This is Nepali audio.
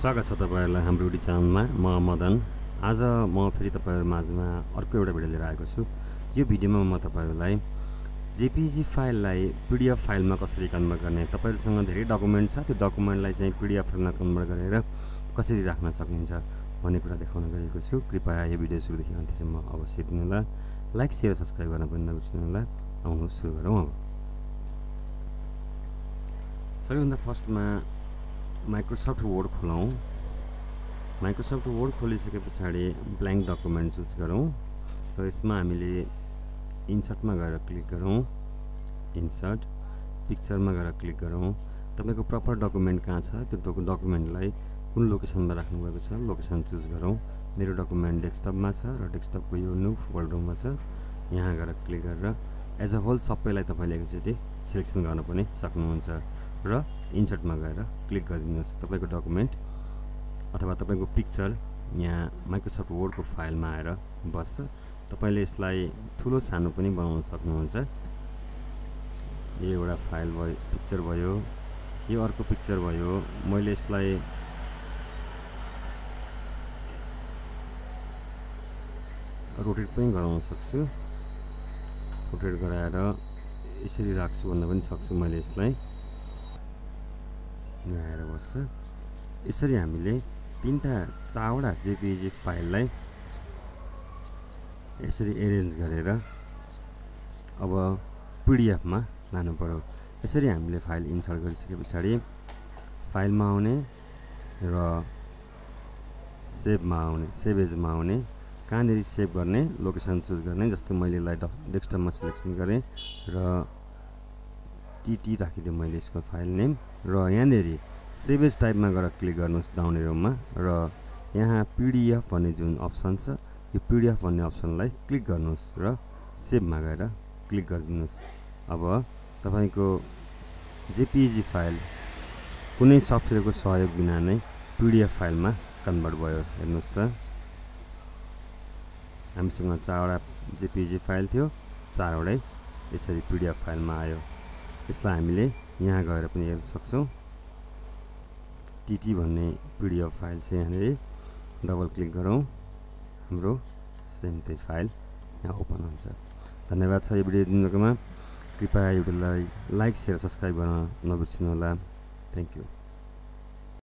स्वागत छ तपाईहरुलाई हाम्रो युट्युब च्यानलमा। म मदन। आज म फेरि तपाईहरु माझमा अर्को एउटा भिडियो लिएर आएको छु। यो भिडियोमा म तपाईहरुलाई जेपीजी फाइललाई पीडीएफ फाइलमा कसरी कन्भर्ट गर्ने, तपाईहरुसँग धेरै डकुमेन्ट छ, त्यो डकुमेन्टलाई चाहिँ पीडीएफ फाइलमा कन्भर्ट गरेर कसरी राख्न सकिन्छ भन्ने कुरा देखाउन गएको छु। कृपया यो भिडियो सुरुदेखि अन्त्यसम्म अवश्य हेर्नुहोला। लाइक, शेयर, सब्स्क्राइब गर्न पनि नबिर्सनुहोला। आउनुहोस् सुरु गरौँ। अब सबैभन्दा फर्स्टमा माइक्रोसफ्ट वर्ड खोलौं। माइक्रोसफ्ट वर्ड खोलिसके पछाडि ब्ल्याङ्क डकुमेन्ट चुज गरौँ र यसमा हामीले इन्सर्टमा गएर क्लिक गरौँ। इन्सर्ट पिक्चरमा गएर क्लिक गरौँ। तपाईको प्रपर डकुमेन्ट कहाँ छ त्यो डकुमेन्टलाई कुन लोकेसनमा राख्नु भएको छ लोकेसन चुज गरौँ। मेरो डकुमेन्ट डेस्कटपमा छ र डेस्कटपको यो न्यू फोल्डरमा छ। यहाँ गएर क्लिक गरेर एज अ होल सबैलाई तपाईले एकचोटी सिलेक्सन गर्न पनि सक्नुहुन्छ र इन्सर्टमा गएर क्लिक गरिदिनुहोस्। तपाईको डकुमेन्ट अथवा तपाईको पिक्चर यहाँ माइक्रोसफ्ट वर्डको फाइलमा आएर बस्छ। तपाईले यसलाई ठुलो सानो पनि बनाउन सक्नुहुन्छ। यो एउटा फाइल भयो, पिक्चर भयो, यो अर्को पिक्चर भयो। मैले यसलाई रोटेट पनि गराउन सक्छु। रोटेट गराएर यसरी राख्छु भन्न पनि सक्छु। मैले यसलाई यहाँ आएर बस्छ। यसरी हामीले चारवटा जेपीजी फाइललाई यसरी एरेन्ज गरेर अब पीडीएफमा लानु पर्यो। यसरी हामीले फाइल इन्सर्ट गरिसके पछाडि फाइलमा आउने र सेभमा आउने, सेभ एजमा आउने, कहाँनेरि सेभ गर्ने, लोकेसन चुज गर्ने। जस्तो मैले यसलाई डेस्कटपमा सिलेक्सन गरेँ र टीटी राखिदिएँ मैले यसको फाइल नेम र यहाँनेरि सेभ एज टाइपमा गएर क्लिक गर्नुहोस् डाउन एरोमा र यहाँ पीडीएफ भन्ने जुन अप्सन छ यो पीडीएफ भन्ने अप्सनलाई क्लिक गर्नुहोस् र सेभमा गएर क्लिक गरिदिनुहोस्। अब तपाईको जेपीजी फाइल कुनै सफ्टवेयरको सहयोग बिना नै पीडीएफ फाइलमा कन्भर्ट भयो। हेर्नुहोस् त हामीसँग चारवटा जेपीजी फाइल थियो, चारवटै यसरी पीडीएफ फाइलमा आयो। यसलाई हामीले यहाँ गएर पनि हेर्न सक्छौं। टीटी भन्ने पीडीएफ फाइल छ। यहाँनेरि डबल क्लिक गरौँ, हाम्रो सेम त्यही फाइल यहाँ ओपन हुन्छ। धन्यवाद छ यो भिडियो हेर्नुकोमा। कृपया यो भिडियोलाई लाइक, शेयर, सब्स्क्राइब गर्न नबिर्सनुहोला। Thank you.